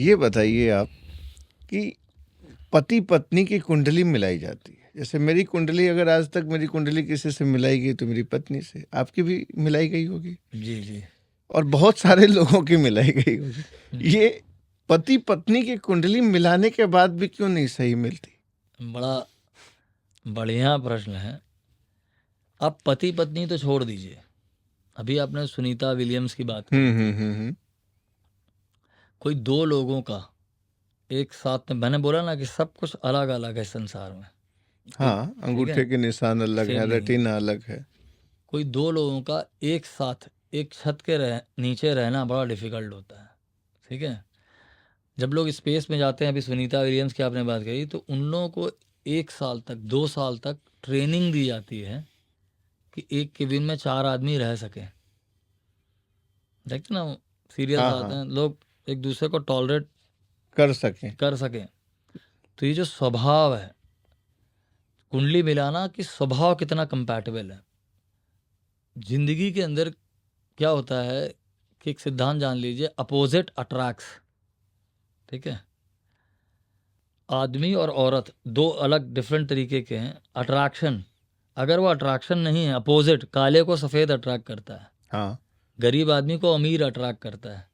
ये बताइए आप कि पति पत्नी की कुंडली मिलाई जाती है। जैसे मेरी कुंडली, अगर आज तक मेरी कुंडली किसी से मिलाई गई तो मेरी पत्नी से, आपकी भी मिलाई गई होगी जी जी। और बहुत सारे लोगों की मिलाई गई होगी। ये पति पत्नी की कुंडली मिलाने के बाद भी क्यों नहीं सही मिलती? बड़ा बढ़िया प्रश्न है। आप पति पत्नी तो छोड़ दीजिए, अभी आपने सुनीता विलियम्स की बात की। कोई दो लोगों का एक साथ में, मैंने बोला ना कि सब कुछ अलग अलग है संसार में। हाँ, अंगूठे के निशान अलग है, रेटिना अलग है। कोई दो लोगों का एक साथ एक छत के नीचे रहना बड़ा डिफिकल्ट होता है। ठीक है, जब लोग स्पेस में जाते हैं, अभी सुनीता विलियम्स की आपने बात कही, तो उन लोगों को 1 साल तक 2 साल तक ट्रेनिंग दी जाती है कि एक केबिन में 4 आदमी रह सकें। देखते ना सीरियल्स आते हैं, लोग एक दूसरे को टॉलरेट कर सकें। तो ये जो स्वभाव है, कुंडली मिलाना कि स्वभाव कितना कंपैटिबल है। जिंदगी के अंदर क्या होता है कि एक सिद्धांत जान लीजिए, अपोजिट अट्रैक्ट्स। ठीक है, आदमी और औरत दो अलग डिफरेंट तरीके के हैं। अट्रैक्शन, अगर वो अट्रैक्शन नहीं है, अपोजिट, काले को सफ़ेद अट्रैक्ट करता है। हाँ, गरीब आदमी को अमीर अट्रैक्ट करता है।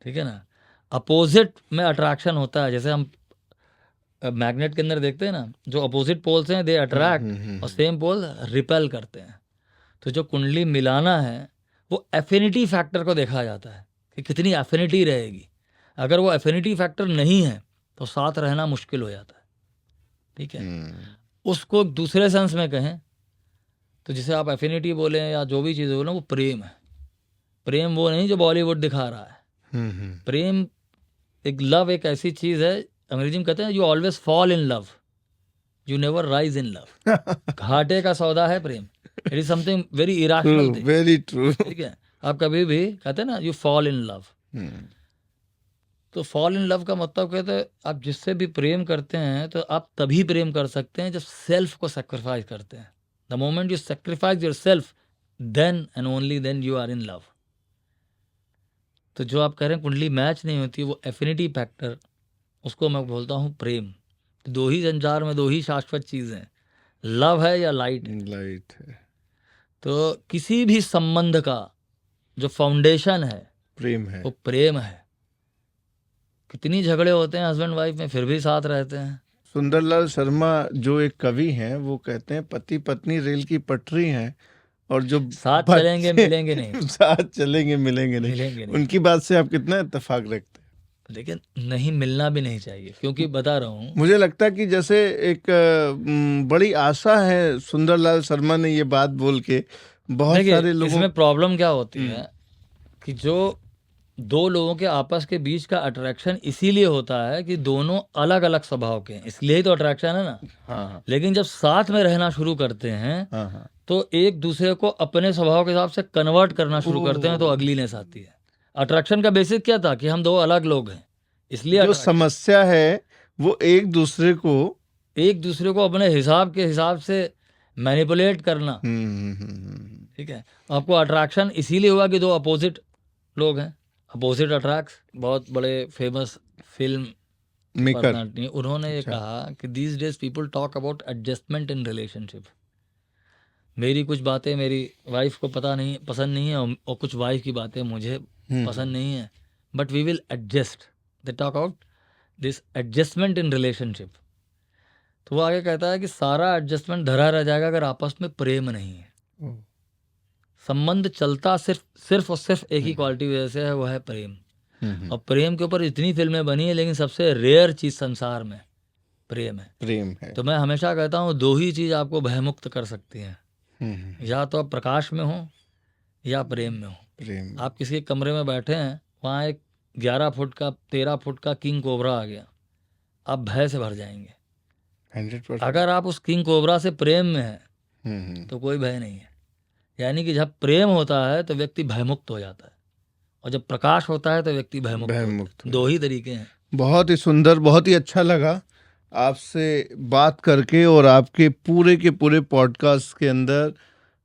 ठीक है ना, अपोजिट में अट्रैक्शन होता है। जैसे हम मैग्नेट के अंदर देखते हैं ना, जो अपोजिट पोल्स हैं दे अट्रैक्ट और सेम पोल रिपेल करते हैं। तो जो कुंडली मिलाना है वो एफिनिटी फैक्टर को देखा जाता है कि कितनी एफिनिटी रहेगी। अगर वो एफिनिटी फैक्टर नहीं है तो साथ रहना मुश्किल हो जाता है। ठीक है, उसको दूसरे सेंस में कहें तो जिसे आप एफिनिटी बोलें या जो भी चीज़ बोलें, वो प्रेम है। प्रेम वो नहीं जो बॉलीवुड दिखा रहा है। प्रेम एक लव एक ऐसी चीज़ है, अंग्रेजी में कहते हैं you always fall in love, you never rise in love. घाटे का सौदा है प्रेम। It is something very irrational thing. Very true. ठीक है, आप कभी भी कहते हैं ना यू फॉल इन लव, तो फॉल इन लव का मतलब कहते हैं आप जिससे भी प्रेम करते हैं तो आप तभी प्रेम कर सकते हैं जब सेल्फ को सेक्रीफाइस करते हैं। The moment you sacrifice yourself, then and only then you are in love. तो जो आप कह रहे हैं कुंडली मैच नहीं होती, वो एफिनिटी फैक्टर, उसको मैं बोलता हूँ प्रेम। दो ही संसार में दो ही शाश्वत चीज़ें, लव है या लाइट है। तो किसी भी संबंध का जो फाउंडेशन है प्रेम है, वो प्रेम है। कितनी झगड़े होते हैं हस्बैंड वाइफ में, फिर भी साथ रहते हैं। सुंदरलाल शर्मा जो एक कवि हैं, वो कहते हैं पति पत्नी रेल की पटरी हैं और जो साथ चलेंगे मिलेंगे नहीं। साथ चलेंगे मिलेंगे नहीं। उनकी बात से आप कितना इत्तेफाक रखते हैं? लेकिन नहीं, मिलना भी नहीं चाहिए, क्योंकि बता रहा हूँ, मुझे लगता है कि जैसे एक बड़ी आशा है सुंदरलाल शर्मा ने ये बात बोल के बहुत सारे लोगों। इसमें प्रॉब्लम क्या होती है कि जो दो लोगों के आपस के बीच का अट्रैक्शन इसीलिए होता है कि दोनों अलग अलग स्वभाव के हैं, इसलिए ही तो अट्रैक्शन है ना। हाँ। लेकिन जब साथ में रहना शुरू करते हैं तो एक दूसरे को अपने स्वभाव के हिसाब से कन्वर्ट करना शुरू करते हैं, तो अगलीनेस आती है। अट्रैक्शन का बेसिक क्या था कि हम दो अलग लोग हैं, इसलिए जो समस्या है वो एक दूसरे को अपने हिसाब से मैनिपुलेट करना। ठीक है, आपको अट्रैक्शन इसीलिए हुआ कि दो अपोजिट लोग हैं, अपोजिट अट्रैक्ट्स। बहुत बड़े फेमस फिल्म मेकर, उन्होंने ये कहा कि these days people talk about adjustment in relationship. मेरी कुछ बातें मेरी वाइफ को पसंद नहीं है और कुछ वाइफ की बातें मुझे पसंद नहीं है, but we will adjust. They talk about this adjustment in relationship. तो वो आगे कहता है कि सारा एडजस्टमेंट धरा रह जाएगा अगर आपस में प्रेम नहीं है। संबंध चलता सिर्फ और सिर्फ एक ही क्वालिटी वजह से है, वो है प्रेम। और प्रेम के ऊपर इतनी फिल्में बनी है, लेकिन सबसे रेयर चीज संसार में प्रेम है। तो मैं हमेशा कहता हूँ दो ही चीज आपको भयमुक्त कर सकती हैं, या तो आप प्रकाश में हो या प्रेम में हो। आप किसी कमरे में बैठे हैं, वहाँ एक 11 फुट का 13 फुट का किंग कोबरा आ गया, आप भय से भर जाएंगे। 100%। अगर आप उस किंग कोबरा से प्रेम में हैं तो कोई भय नहीं है। यानी कि जब प्रेम होता है तो व्यक्ति भयमुक्त हो जाता है, और जब प्रकाश होता है तो व्यक्ति भयमुक्त। दो ही तरीके हैं। बहुत ही सुंदर, बहुत ही अच्छा लगा आपसे बात करके। और आपके पूरे के पूरे पॉडकास्ट के अंदर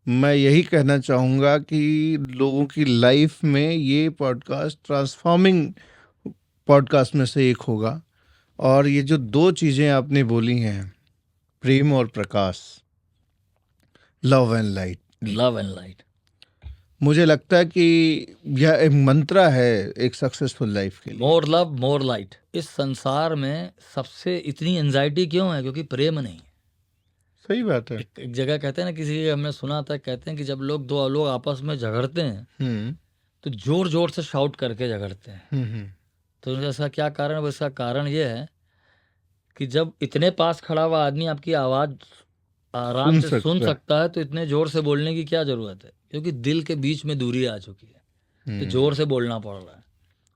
मैं यही कहना चाहूँगा कि लोगों की लाइफ में ये पॉडकास्ट ट्रांसफॉर्मिंग पॉडकास्ट में से एक होगा। और ये जो 2 चीज़ें आपने बोली हैं, प्रेम और प्रकाश, love and light, love and light, मुझे लगता है कि यह एक मंत्र है एक सक्सेसफुल लाइफ के लिए। More love more light. इस संसार में सबसे इतनी एंजाइटी क्यों है? क्योंकि प्रेम नहीं। सही बात है। एक जगह कहते हैं ना, किसी की हमने सुना था, कहते हैं कि जब दो लोग आपस में झगड़ते हैं तो जोर जोर से शाउट करके झगड़ते हैं। तो ऐसा क्या कारण है? इसका कारण ये है कि जब इतने पास खड़ा हुआ आदमी आपकी आवाज आराम से सुन सकता है तो इतने जोर से बोलने की क्या जरूरत है? क्योंकि दिल के बीच में दूरी आ चुकी है, तो जोर से बोलना पड़ रहा है।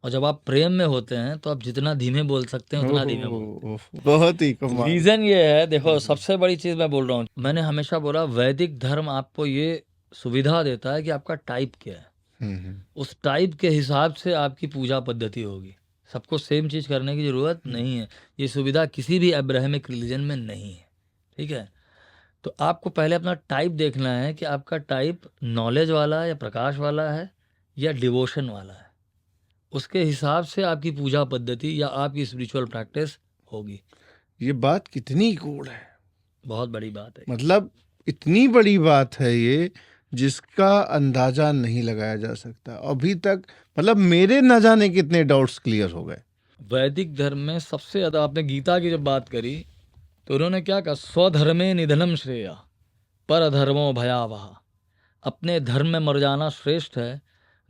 और जब आप प्रेम में होते हैं तो आप जितना धीमे बोल सकते हैं उतना धीमे बोलते हैं। बहुत ही कमाल। रीजन ये है, देखो सबसे बड़ी चीज मैं बोल रहा हूँ, मैंने हमेशा बोला वैदिक धर्म आपको ये सुविधा देता है कि आपका टाइप क्या है, उस टाइप के हिसाब से आपकी पूजा पद्धति होगी। सबको सेम चीज करने की जरूरत नहीं है। ये सुविधा किसी भी अब्राहमिक रिलीजन में नहीं है, ठीक है। तो आपको पहले अपना टाइप देखना है कि आपका टाइप नॉलेज वाला है या प्रकाश वाला है या डिवोशन वाला है। उसके हिसाब से आपकी पूजा पद्धति या आपकी स्पिरिचुअल प्रैक्टिस होगी। ये बात कितनी गूढ़ है, बहुत बड़ी बात है। मतलब इतनी बड़ी बात है ये जिसका अंदाजा नहीं लगाया जा सकता अभी तक। मतलब मेरे न जाने कितने डाउट्स क्लियर हो गए। वैदिक धर्म में सबसे ज्यादा, आपने गीता की जब बात करी तो उन्होंने क्या कहा? स्वधर्मे निधनम श्रेया पर धर्मो भयावह। अपने धर्म में मर जाना श्रेष्ठ है,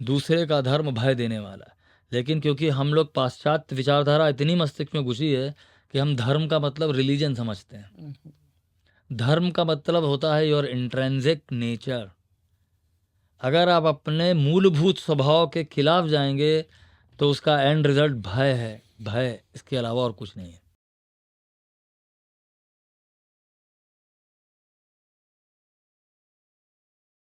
दूसरे का धर्म भय देने वाला है। लेकिन क्योंकि हम लोग पाश्चात्य विचारधारा इतनी मस्तिष्क में घुसी है कि हम धर्म का मतलब रिलीजन समझते हैं। धर्म का मतलब होता है योर इंट्रेंसिक नेचर। अगर आप अपने मूलभूत स्वभाव के खिलाफ जाएंगे तो उसका एंड रिजल्ट भय है, भय, इसके अलावा और कुछ नहीं है।